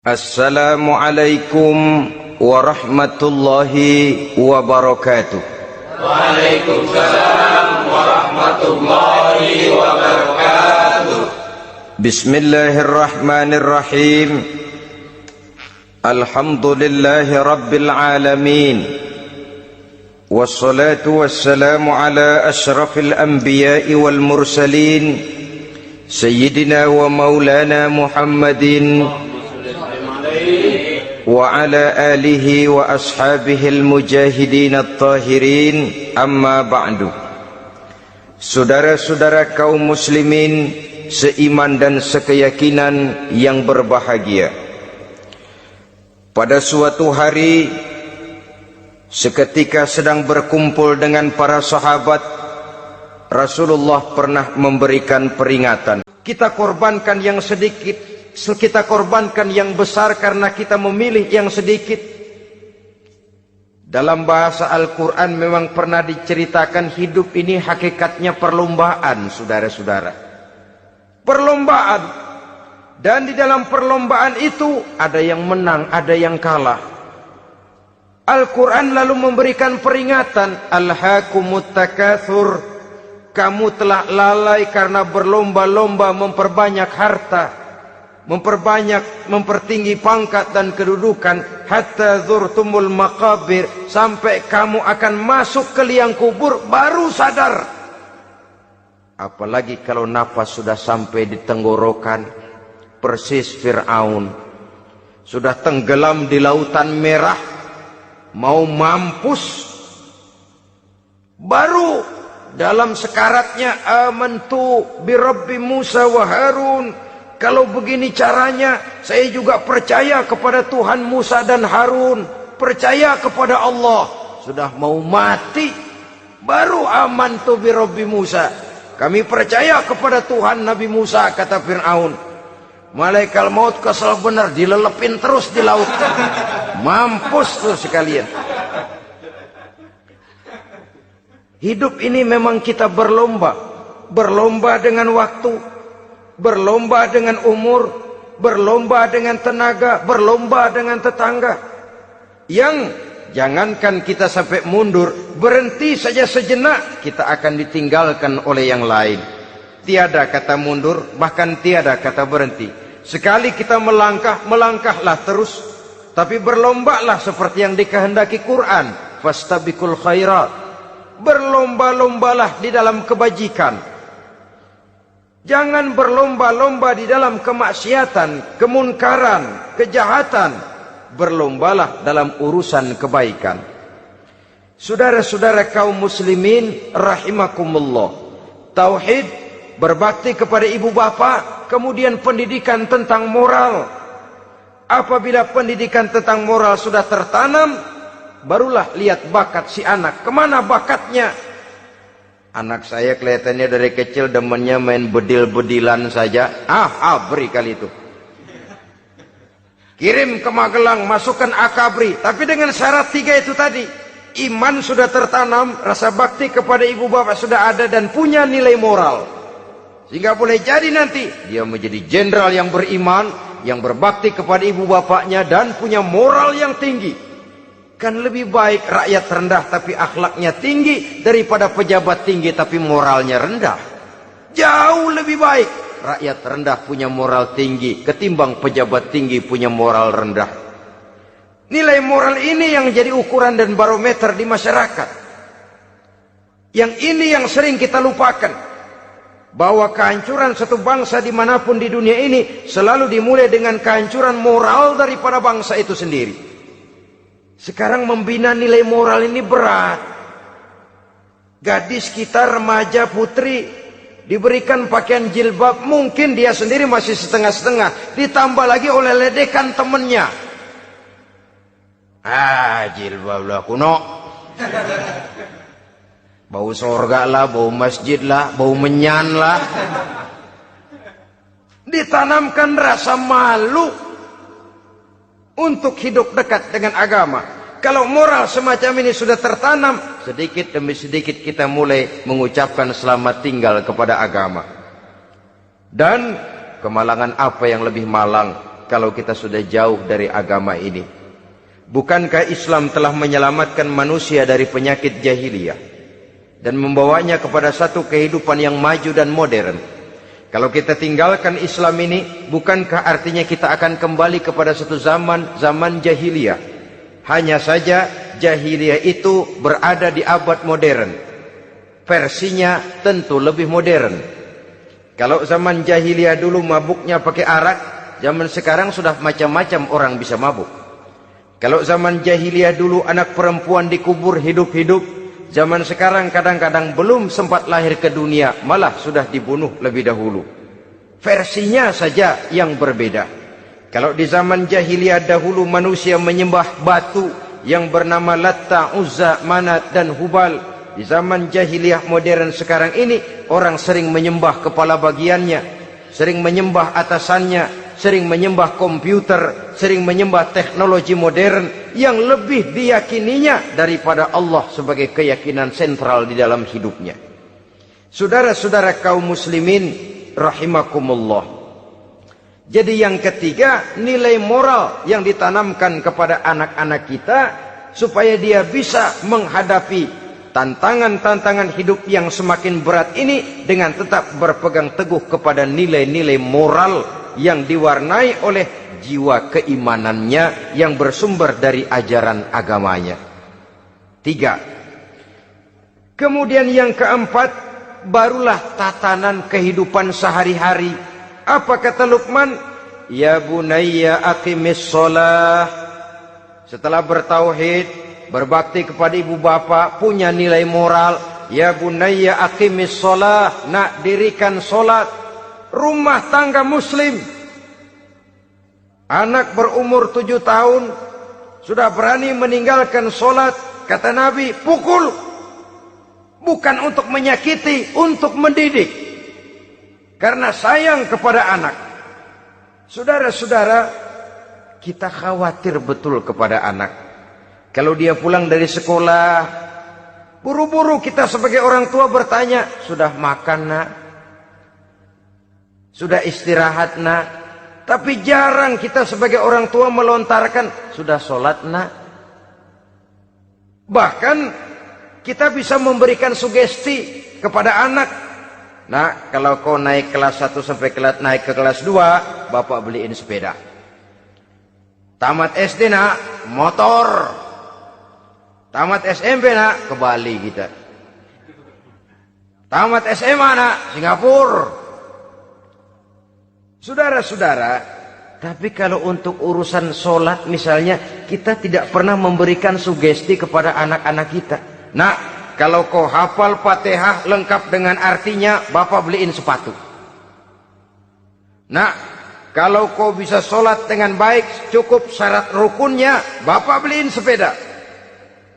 Assalamualaikum warahmatullahi wabarakatuh. Waalaikumsalam warahmatullahi wabarakatuh. Bismillahirrahmanirrahim. Alhamdulillahi rabbil alamin. Wassalatu wassalamu ala ashrafil anbiya'i wal mursalin, Sayyidina wa maulana Muhammadin wa ala alihi wa ashabihi al-mujahidin at-tahirin, amma ba'du. Saudara-saudara kaum muslimin seiman dan sekeyakinan yang berbahagia, pada suatu hari seketika sedang berkumpul dengan para sahabat, Rasulullah pernah memberikan peringatan. Kita korbankan yang sedikit, kita korbankan yang besar karena kita memilih yang sedikit. Dalam bahasa Al-Quran memang pernah diceritakan hidup ini hakikatnya perlombaan, saudara-saudara. Perlombaan. Dan di dalam perlombaan itu ada yang menang, ada yang kalah. Al-Quran lalu memberikan peringatan, Alhaakumut takatsur, kamu telah lalai karena berlomba-lomba memperbanyak harta, mempertinggi pangkat dan kedudukan, hatta zurtumul maqabir, sampai kamu akan masuk ke liang kubur baru sadar. Apalagi kalau nafas sudah sampai di tenggorokan, persis Fir'aun sudah tenggelam di lautan merah, mau mampus, baru dalam sekaratnya amantu bi Rabbi Musa wa Harun. Kalau begini caranya, saya juga percaya kepada Tuhan Musa dan Harun, percaya kepada Allah. Sudah mau mati, baru amantu bi Rabbi Musa, kami percaya kepada Tuhan Nabi Musa, kata Fir'aun. Malaikat maut kesal benar, dilelepin terus di laut, mampus tuh sekalian. Hidup ini memang kita berlomba, berlomba dengan waktu, berlomba dengan umur, berlomba dengan tenaga, berlomba dengan tetangga. Yang jangankan kita sampai mundur, berhenti saja sejenak, kita akan ditinggalkan oleh yang lain. Tiada kata mundur, bahkan tiada kata berhenti. Sekali kita melangkah, melangkahlah terus. Tapi berlombalah seperti yang dikehendaki Quran, fastabiqul khairat, berlomba-lombalah di dalam kebajikan. Jangan berlomba-lomba di dalam kemaksiatan, kemunkaran, kejahatan. Berlombalah dalam urusan kebaikan. Saudara-saudara kaum muslimin rahimakumullah, tauhid, berbakti kepada ibu bapa, kemudian pendidikan tentang moral. Apabila pendidikan tentang moral sudah tertanam, barulah lihat bakat si anak, kemana bakatnya. Anak saya kelihatannya dari kecil demennya main bedil-bedilan saja. Abri kali itu. Kirim ke Magelang, masukkan akabri. Tapi dengan syarat 3 itu tadi. Iman sudah tertanam, rasa bakti kepada ibu bapak sudah ada, dan punya nilai moral. Sehingga boleh jadi nanti dia menjadi jenderal yang beriman, yang berbakti kepada ibu bapaknya, dan punya moral yang tinggi. Kan lebih baik rakyat rendah tapi akhlaknya tinggi, daripada pejabat tinggi tapi moralnya rendah. Jauh lebih baik rakyat rendah punya moral tinggi ketimbang pejabat tinggi punya moral rendah. Nilai moral ini yang jadi ukuran dan barometer di masyarakat. Yang ini yang sering kita lupakan, bahwa kehancuran satu bangsa dimanapun di dunia ini selalu dimulai dengan kehancuran moral daripada bangsa itu sendiri. Sekarang membina nilai moral ini berat. Gadis kita, remaja, putri, diberikan pakaian jilbab, mungkin dia sendiri masih setengah-setengah, ditambah lagi oleh ledekan temennya. Jilbab lah kuno, bau sorga lah, bau masjid lah, bau menyan lah. Ditanamkan rasa malu untuk hidup dekat dengan agama. Kalau moral semacam ini sudah tertanam, sedikit demi sedikit kita mulai mengucapkan selamat tinggal kepada agama. Dan kemalangan apa yang lebih malang? kalau kita sudah jauh dari agama ini? Bukankah Islam telah menyelamatkan manusia dari penyakit jahiliyah dan membawanya kepada satu kehidupan yang maju dan modern? Kalau kita tinggalkan Islam ini, bukankah artinya kita akan kembali kepada satu zaman jahiliyah? Hanya saja jahiliyah itu berada di abad modern. Versinya tentu lebih modern. Kalau zaman jahiliyah dulu mabuknya pakai arak, zaman sekarang sudah macam-macam orang bisa mabuk. Kalau zaman jahiliyah dulu anak perempuan dikubur hidup-hidup, zaman sekarang kadang-kadang belum sempat lahir ke dunia, malah sudah dibunuh lebih dahulu. Versinya saja yang berbeda. Kalau di zaman jahiliyah dahulu manusia menyembah batu yang bernama Latta, Uzza, Manat dan Hubal, di zaman jahiliyah modern sekarang ini orang sering menyembah kepala bagiannya, sering menyembah atasannya, sering menyembah komputer, sering menyembah teknologi modern yang lebih diyakininya daripada Allah sebagai keyakinan sentral di dalam hidupnya. Saudara-saudara kaum muslimin rahimakumullah. Jadi yang ketiga, nilai moral yang ditanamkan kepada anak-anak kita supaya dia bisa menghadapi tantangan-tantangan hidup yang semakin berat ini dengan tetap berpegang teguh kepada nilai-nilai moral yang diwarnai oleh jiwa keimanannya yang bersumber dari ajaran agamanya. 3. Kemudian yang keempat, barulah tatanan kehidupan sehari-hari. Apa kata Luqman? Ya bunayya aqimis shalah. Setelah bertauhid, berbakti kepada ibu bapa, punya nilai moral. Ya bunayya aqimis shalah, nak dirikan solat. Rumah tangga muslim, anak berumur 7 tahun sudah berani meninggalkan solat, kata Nabi, pukul. Bukan untuk menyakiti, untuk mendidik, karena sayang kepada anak. Saudara-saudara, kita khawatir betul kepada anak. Kalau dia pulang dari sekolah, buru-buru kita sebagai orang tua bertanya, sudah makan nak? Sudah istirahat nak? Tapi jarang kita sebagai orang tua melontarkan, sudah sholat nak? Bahkan kita bisa memberikan sugesti kepada anak. Nah, kalau kau naik kelas 1 sampai naik ke kelas 2, bapak beliin sepeda. Tamat SD nak, motor. Tamat SMP nak, ke Bali kita. Tamat SMA nak, Singapura. Saudara-saudara, tapi kalau untuk urusan sholat misalnya, kita tidak pernah memberikan sugesti kepada anak-anak kita. Nah, kalau kau hafal Fatihah lengkap dengan artinya, bapak beliin sepatu. Nah, kalau kau bisa sholat dengan baik, cukup syarat rukunnya, bapak beliin sepeda.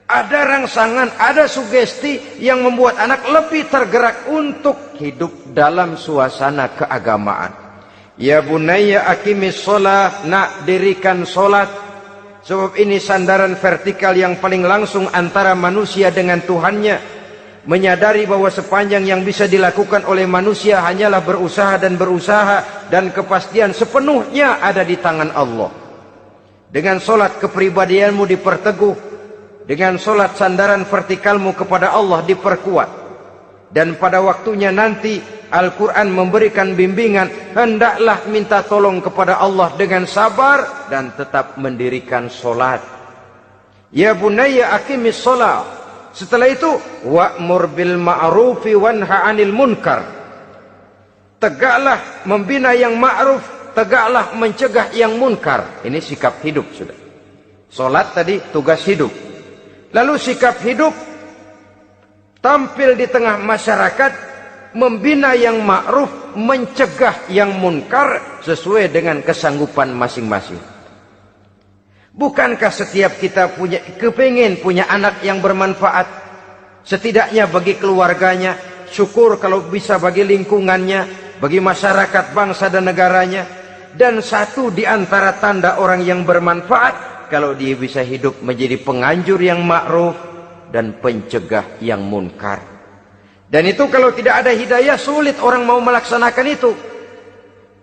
Ada rangsangan, ada sugesti yang membuat anak lebih tergerak untuk hidup dalam suasana keagamaan. Ya bunayya aqimis shalah, nak dirikan solat. Sebab ini sandaran vertikal yang paling langsung antara manusia dengan Tuhannya. Menyadari bahwa sepanjang yang bisa dilakukan oleh manusia hanyalah berusaha, dan kepastian sepenuhnya ada di tangan Allah. Dengan solat kepribadianmu diperteguh, dengan solat sandaran vertikalmu kepada Allah diperkuat. Dan pada waktunya nanti Al-Quran memberikan bimbingan, hendaklah minta tolong kepada Allah dengan sabar dan tetap mendirikan solat. Ya bunayya aqimis shalah. Setelah itu, wa'mur bil ma'rufi wanha 'anil munkar. Tegaklah membina yang ma'ruf, tegaklah mencegah yang munkar. Ini sikap hidup sudah. Solat tadi tugas hidup. Lalu sikap hidup tampil di tengah masyarakat, membina yang ma'ruf, mencegah yang munkar sesuai dengan kesanggupan masing-masing. Bukankah setiap kita kepingin punya anak yang bermanfaat, setidaknya bagi keluarganya, syukur kalau bisa bagi lingkungannya, bagi masyarakat, bangsa dan negaranya. Dan satu di antara tanda orang yang bermanfaat, kalau dia bisa hidup menjadi penganjur yang ma'ruf dan pencegah yang munkar. Dan itu kalau tidak ada hidayah, sulit orang mau melaksanakan itu.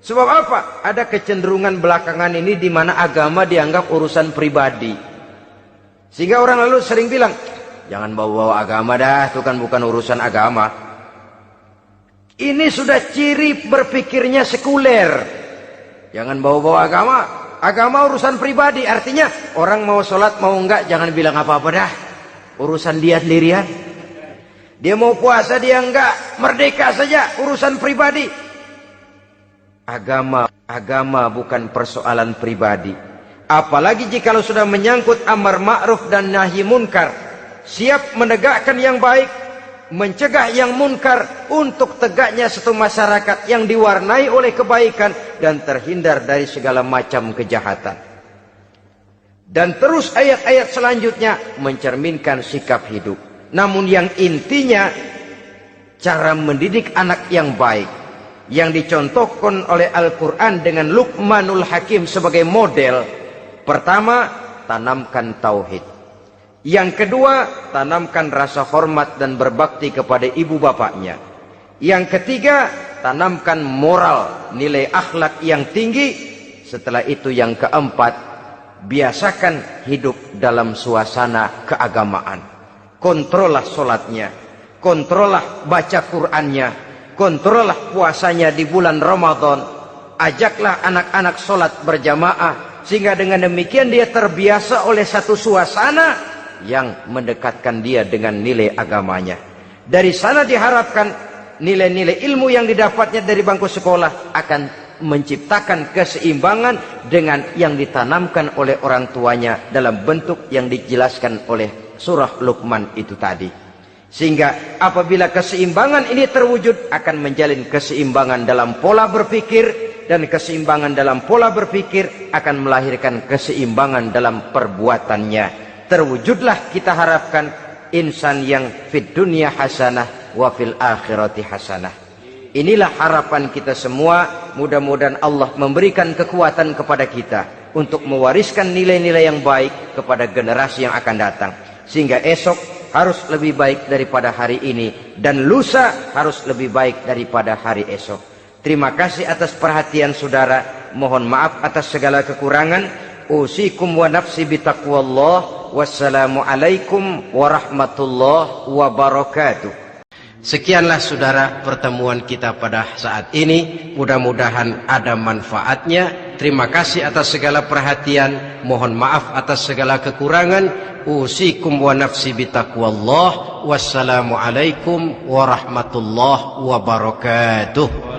Sebab apa? Ada kecenderungan belakangan ini di mana agama dianggap urusan pribadi. Sehingga orang lalu sering bilang, jangan bawa-bawa agama dah, itu kan bukan urusan agama. Ini sudah ciri berpikirnya sekuler. Jangan bawa-bawa agama. Agama urusan pribadi, artinya orang mau sholat mau enggak jangan bilang apa-apa dah, urusan dia sendirian. Dia mau puasa dia enggak, merdeka saja, urusan pribadi. Agama bukan persoalan pribadi. Apalagi jika sudah menyangkut amar ma'ruf dan nahi munkar, siap menegakkan yang baik, mencegah yang munkar, untuk tegaknya satu masyarakat yang diwarnai oleh kebaikan dan terhindar dari segala macam kejahatan. Dan terus ayat-ayat selanjutnya mencerminkan sikap hidup. Namun yang intinya cara mendidik anak yang baik yang dicontohkan oleh Al-Quran dengan Luqmanul Hakim sebagai model. Pertama, tanamkan tauhid. Yang kedua, tanamkan rasa hormat dan berbakti kepada ibu bapaknya. Yang ketiga, tanamkan moral, nilai akhlak yang tinggi. Setelah itu yang keempat, biasakan hidup dalam suasana keagamaan. Kontrollah sholatnya, kontrollah baca Qur'annya, kontrollah puasanya di bulan Ramadan. Ajaklah anak-anak sholat berjamaah, sehingga dengan demikian dia terbiasa oleh satu suasana yang mendekatkan dia dengan nilai agamanya. Dari sana diharapkan nilai-nilai ilmu yang didapatnya dari bangku sekolah akan menciptakan keseimbangan dengan yang ditanamkan oleh orang tuanya dalam bentuk yang dijelaskan oleh surah Luqman itu tadi. Sehingga apabila keseimbangan ini terwujud, akan menjalin keseimbangan dalam pola berpikir, dan keseimbangan dalam pola berpikir akan melahirkan keseimbangan dalam perbuatannya. Terwujudlah kita harapkan insan yang fid dunya hasanah wa fil akhirati hasanah. Inilah harapan kita semua. Mudah-mudahan Allah memberikan kekuatan kepada kita untuk mewariskan nilai-nilai yang baik kepada generasi yang akan datang. Sehingga esok harus lebih baik daripada hari ini, dan lusa harus lebih baik daripada hari esok. Terima kasih atas perhatian saudara. Mohon maaf atas segala kekurangan. Usikum wa nafsi bitaqwallah. Wassalamualaikum warahmatullahi wabarakatuh. Sekianlah saudara pertemuan kita pada saat ini. Mudah-mudahan ada manfaatnya. Terima kasih atas segala perhatian. Mohon maaf atas segala kekurangan. Usikum wa nafsi bitaqwallah. Wassalamualaikum warahmatullahi wabarakatuh.